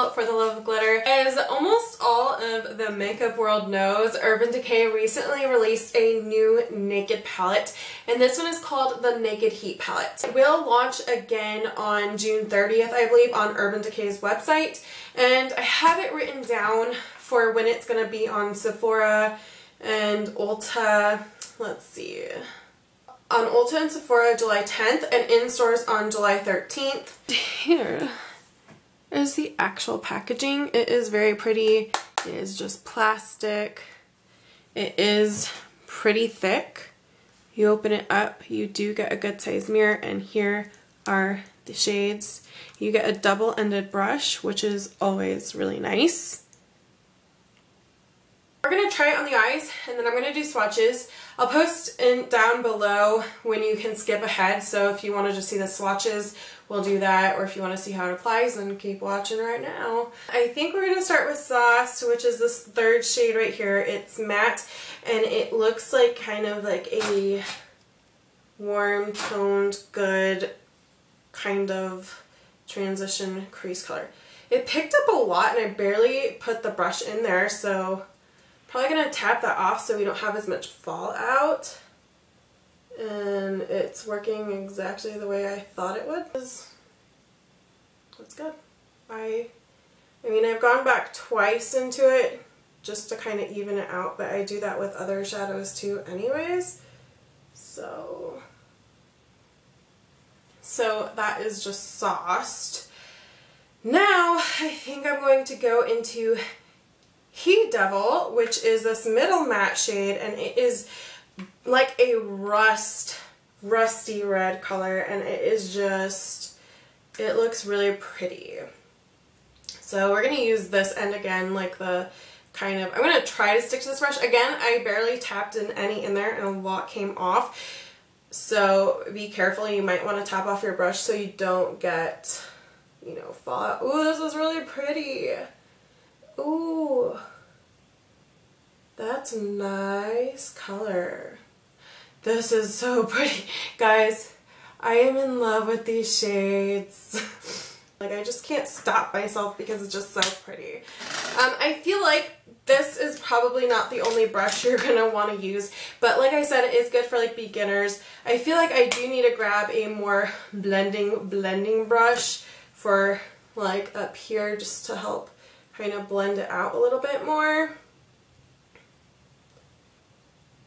Rachel for the Love of Glitter. As almost all of the makeup world knows, Urban Decay recently released a new Naked palette, and this one is called the Naked Heat palette. It will launch again on June 30th, I believe, on Urban Decay's website, and I have it written down for when it's going to be on Sephora and Ulta. Let's see. On Ulta and Sephora July 10th and in stores on July 13th. Here is the actual packaging. It is very pretty. It is just plastic. It is pretty thick. You open it up, you do get a good size mirror, and here are the shades. You get a double-ended brush, which is always really nice. We're going to try it on the eyes, and then I'm going to do swatches. I'll post down below when you can skip ahead, so if you want to just see the swatches, we'll do that, or if you want to see how it applies, then keep watching right now. I think we're going to start with Sauce, which is this third shade right here. It's matte, and it looks like kind of like a warm toned, good kind of transition crease color. It picked up a lot, and I barely put the brush in there, so probably going to tap that off so we don't have as much fallout. And it's working exactly the way I thought it would. That's good. I mean, I've gone back twice into it just to kind of even it out, but I do that with other shadows too anyways. So that is just sauced. Now I think I'm going to go into Heat Devil, which is this middle matte shade, and it is like a rusty red color, and it is just, it looks really pretty. So we're going to use this end again, like the kind of, I'm going to try to stick to this brush. Again, I barely tapped in any in there, and a lot came off. So be careful, you might want to tap off your brush so you don't get, you know, fallout. Ooh, this is really pretty. Ooh, that's a nice color. This is so pretty. Guys, I am in love with these shades. Like, I just can't stop myself because it's just so pretty. I feel like this is probably not the only brush you're going to want to use, but like I said, it is good for like beginners. I feel like I do need to grab a more blending brush for like up here just to help kind of blend it out a little bit more.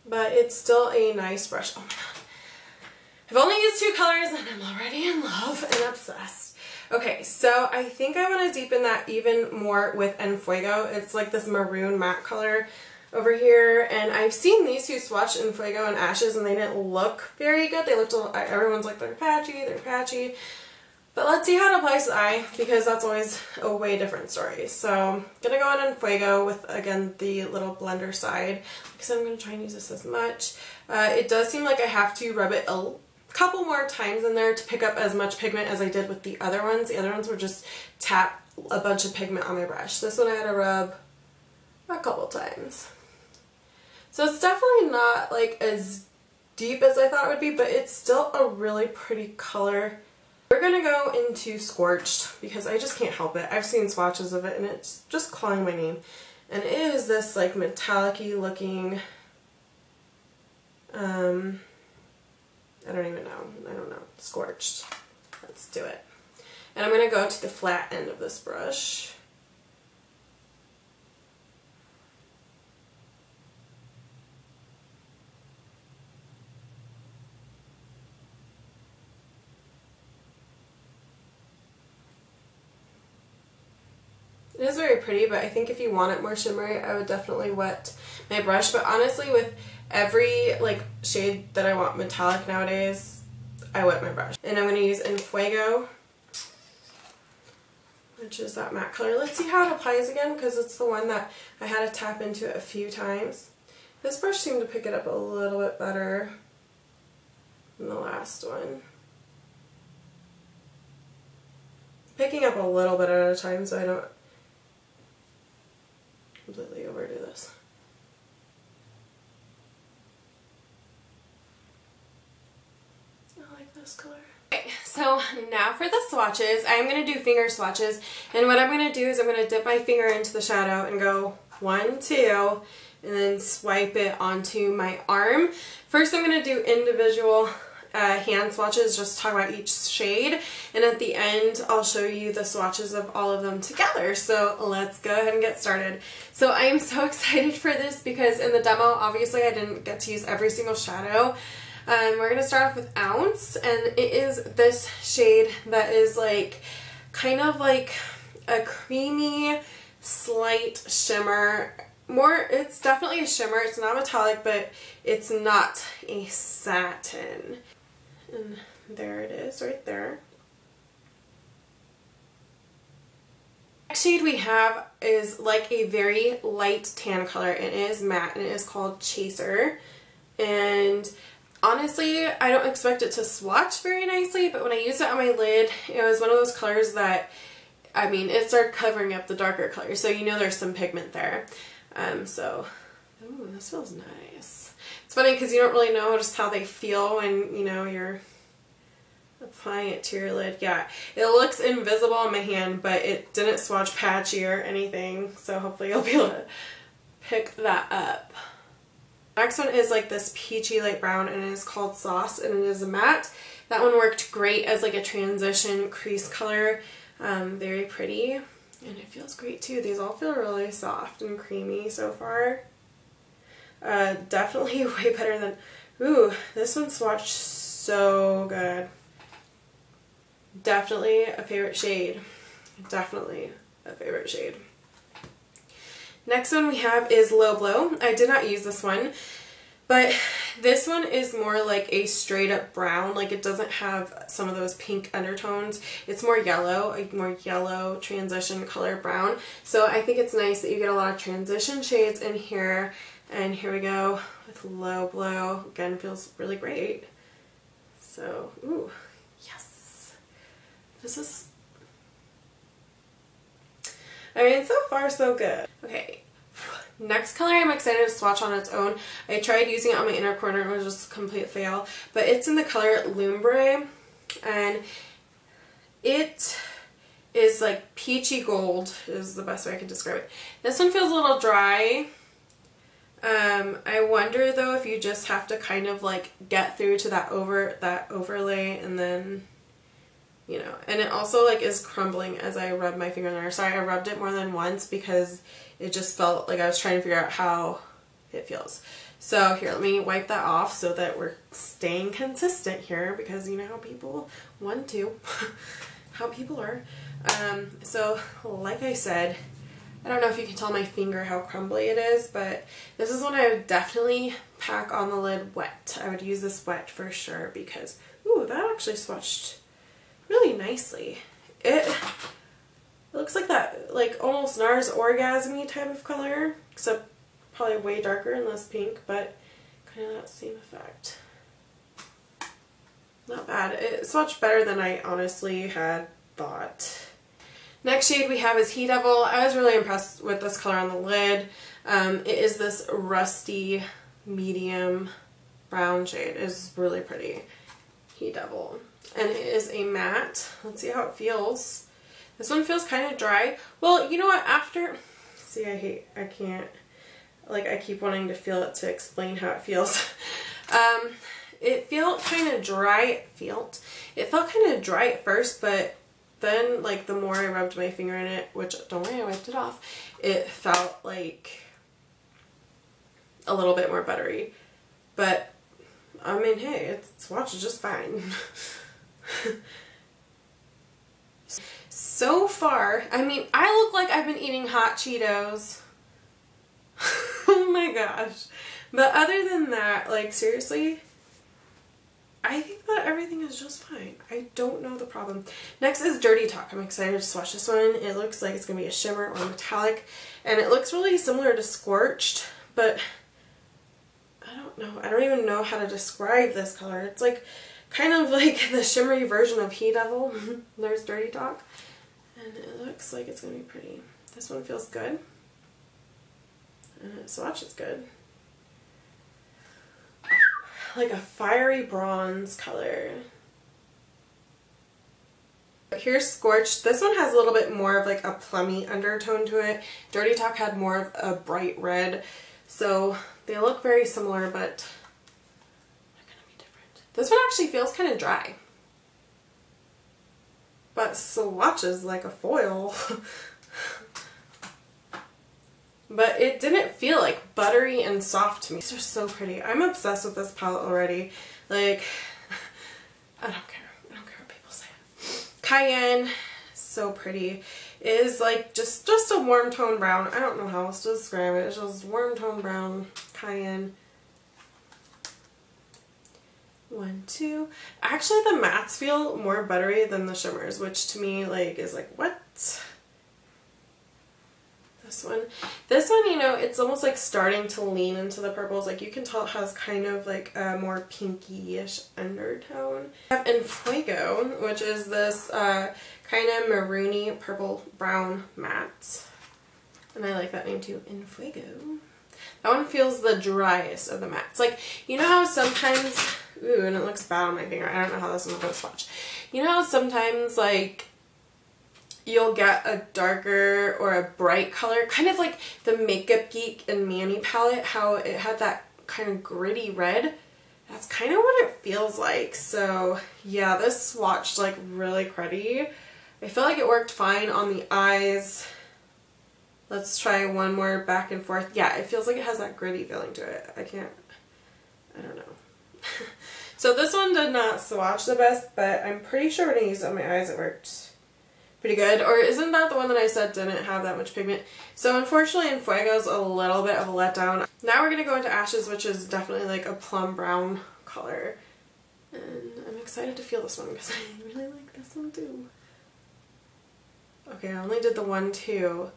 But it's still a nice brush. Oh my god. I've only used two colors and I'm already in love and obsessed. Okay, so I think I want to deepen that even more with En Fuego. It's like this maroon matte color over here, and I've seen these two swatch En Fuego and Ashes and they didn't look very good. They looked a little, everyone's like they're patchy. But let's see how it applies to the eye, because that's always a way different story. So I'm going to go on En Fuego with, again, the little blender side, because I'm going to try and use this as much. It does seem like I have to rub it a couple more times in there to pick up as much pigment as I did with the other ones. The other ones were just tap a bunch of pigment on my brush. This one I had to rub a couple times. So it's definitely not like as deep as I thought it would be, but it's still a really pretty color. We're going to go into Scorched because I just can't help it. I've seen swatches of it and it's just calling my name. And it is this like metallic-y looking, I don't even know. I don't know. Scorched. Let's do it. And I'm going to go to the flat end of this brush. It is very pretty, but I think if you want it more shimmery, I would definitely wet my brush. But honestly, with every like shade that I want metallic nowadays, I wet my brush. And I'm going to use En Fuego, which is that matte color. Let's see how it applies again, because it's the one that I had to tap into it a few times. This brush seemed to pick it up a little bit better than the last one. Picking up a little bit at a time so I don't completely overdo this. I like this color. Okay, so now for the swatches. I'm going to do finger swatches, and what I'm going to do is I'm going to dip my finger into the shadow and go 1, 2, and then swipe it onto my arm. First I'm going to do individual hand swatches, just talk about each shade, and at the end I'll show you the swatches of all of them together. So let's go ahead and get started. So I am so excited for this because in the demo obviously I didn't get to use every single shadow. We're going to start off with Ounce, and it is this shade that is like kind of like a creamy slight shimmer. It's definitely a shimmer. It's not metallic, but it's not a satin. And there it is right there. Next shade we have is like a very light tan color. It is matte and it is called Chaser. And honestly, I don't expect it to swatch very nicely, but when I used it on my lid, it was one of those colors that, I mean, it started covering up the darker colors, so you know there's some pigment there. Ooh, this feels nice. It's funny because you don't really know just how they feel when, you know, you're applying it to your lid. Yeah, it looks invisible on my hand, but it didn't swatch patchy or anything, so hopefully you'll be able to pick that up. Next one is like this peachy light brown, and it is called Sauce, and it is a matte. That one worked great as like a transition crease color. Very pretty, and it feels great too. These all feel really soft and creamy so far. Definitely way better than, ooh, this one swatched so good. Definitely a favorite shade. Definitely a favorite shade. Next one we have is Low Blow. I did not use this one, but this one is more like a straight up brown. Like, it doesn't have some of those pink undertones. It's more yellow, a more yellow transition color brown. So I think it's nice that you get a lot of transition shades in here. And here we go with Low Blow. Again, feels really great. So, ooh, yes. This is, I mean, so far so good. Okay, next color I'm excited to swatch on its own. I tried using it on my inner corner and it was just a complete fail, but it's in the color Lumbre, and it is like peachy gold is the best way I can describe it. This one feels a little dry. I wonder though if you just have to kind of like get through to that overlay, and then, you know, and it also like is crumbling as I rub my finger there. Sorry, I rubbed it more than once because it just felt like I was trying to figure out how it feels. So here, let me wipe that off so that we're staying consistent here, because you know how people want to, how people are. So like I said, I don't know if you can tell my finger how crumbly it is, but this is one I would definitely pack on the lid wet. I would use this wet for sure because, ooh, that actually swatched really nicely. It looks like that, like almost NARS Orgasm-y type of color, except probably way darker and less pink, but kind of that same effect. Not bad. It swatched better than I honestly had thought. Next shade we have is He Devil. I was really impressed with this color on the lid. It is this rusty medium brown shade. It is really pretty. He Devil. And it is a matte. Let's see how it feels. This one feels kind of dry. Well, you know what, after, see, I can't, like, I keep wanting to feel it to explain how it feels. It felt kind of dry, it felt kind of dry at first, but then, like, the more I rubbed my finger in it, which, don't worry, I wiped it off, it felt like a little bit more buttery. But, I mean, hey, it swatches just fine. So far, I mean, I look like I've been eating hot Cheetos. Oh my gosh. But other than that, like, seriously, I think that everything is just fine. I don't know the problem. Next is Dirty Talk. I'm excited to swatch this one. It looks like it's going to be a shimmer or metallic, and it looks really similar to Scorched, but I don't know. I don't even know how to describe this color. It's like kind of like the shimmery version of He Devil. There's Dirty Talk. And it looks like it's going to be pretty. This one feels good. And it swatches good. Like a fiery bronze color. Here's Scorched. This one has a little bit more of like a plummy undertone to it. Dirty Talk had more of a bright red. So they look very similar, but they're gonna be different. This one actually feels kind of dry. But Swatches like a foil. But it didn't feel like buttery and soft to me. These are so pretty. I'm obsessed with this palette already. Like, I don't care. I don't care what people say. Cayenne, so pretty. It is like just a warm tone brown. I don't know how else to describe it. It's just warm tone brown cayenne. 1, 2. Actually, the mattes feel more buttery than the shimmers, which to me like is like, what? This one, you know, it's almost like starting to lean into the purples. Like you can tell it has kind of like a more pinky-ish undertone. I have En Fuego, which is this kind of maroony purple brown matte. And I like that name too, En Fuego. That one feels the driest of the mattes. Like, you know how sometimes, ooh, and it looks bad on my finger. I don't know how this one's going to swatch. You know how sometimes like you'll get a darker or a bright color, kind of like the Makeup Geek and Manny palette, how it had that kind of gritty red. That's kind of what it feels like. So yeah, this swatched like really pretty. I feel like it worked fine on the eyes. Let's try one more back and forth. Yeah, it feels like it has that gritty feeling to it. I don't know. So this one did not swatch the best, but I'm pretty sure when I used it on my eyes it worked pretty good. Or isn't that the one that I said didn't have that much pigment? So unfortunately En Fuego is a little bit of a letdown. Now we're going to go into Ashes, which is definitely like a plum brown color. And I'm excited to feel this one because I really like this one too. Okay, I only did the 1, 2,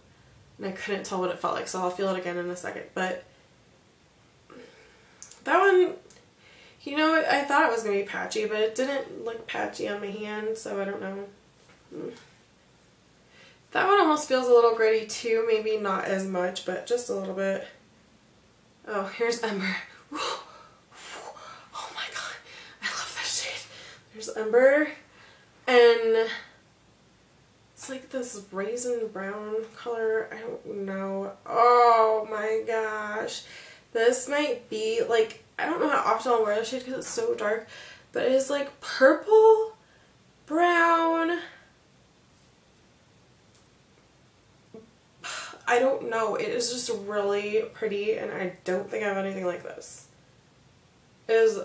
and I couldn't tell what it felt like, so I'll feel it again in a second. But that one, you know, I thought it was going to be patchy, but it didn't look patchy on my hand, so I don't know. That one almost feels a little gritty too, maybe not as much, but just a little bit. Oh, here's Ember. Oh my god, I love that shade. There's Ember, and it's like this raisin brown color. I don't know. Oh my gosh. This might be like, I don't know how often I'll wear this shade because it's so dark, but it is like purple, brown, I don't know. It is just really pretty, and I don't think I have anything like this. It is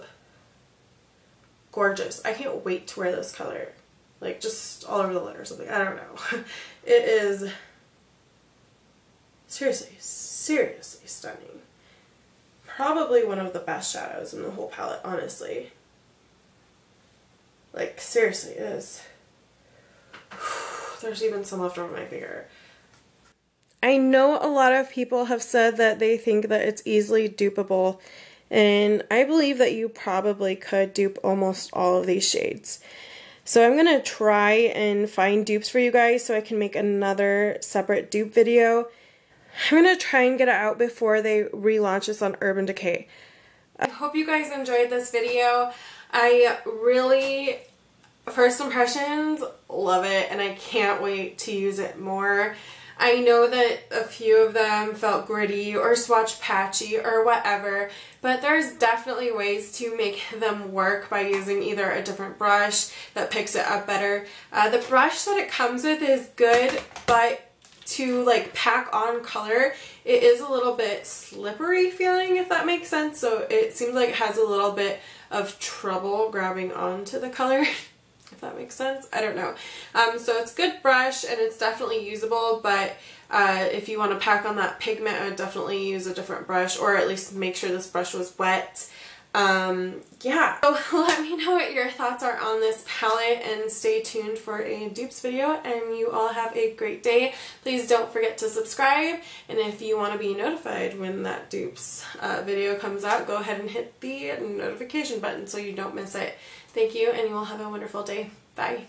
gorgeous. I can't wait to wear this color. Like, just all over the lid or something. I don't know. It is seriously, seriously stunning. Probably one of the best shadows in the whole palette, honestly. Like, seriously, it is. There's even some left over my finger. I know a lot of people have said that they think that it's easily dupable, and I believe that you probably could dupe almost all of these shades. So I'm going to try and find dupes for you guys so I can make another separate dupe video. I'm going to try and get it out before they relaunch this on Urban Decay. I hope you guys enjoyed this video. I really, first impressions, love it, and I can't wait to use it more. I know that a few of them felt gritty or swatch patchy or whatever, but there's definitely ways to make them work by using either a different brush that picks it up better. The brush that it comes with is good, but to like pack on color, it is a little bit slippery feeling, if that makes sense. So it seems like it has a little bit of trouble grabbing onto the color. If that makes sense. I don't know. So it's a good brush and it's definitely usable, but if you want to pack on that pigment, I would definitely use a different brush, or at least make sure this brush was wet. Yeah. So let me know what your thoughts are on this palette, and stay tuned for a dupes video, and you all have a great day. Please don't forget to subscribe, and if you want to be notified when that dupes video comes out, go ahead and hit the notification button so you don't miss it. Thank you, and you all have a wonderful day. Bye.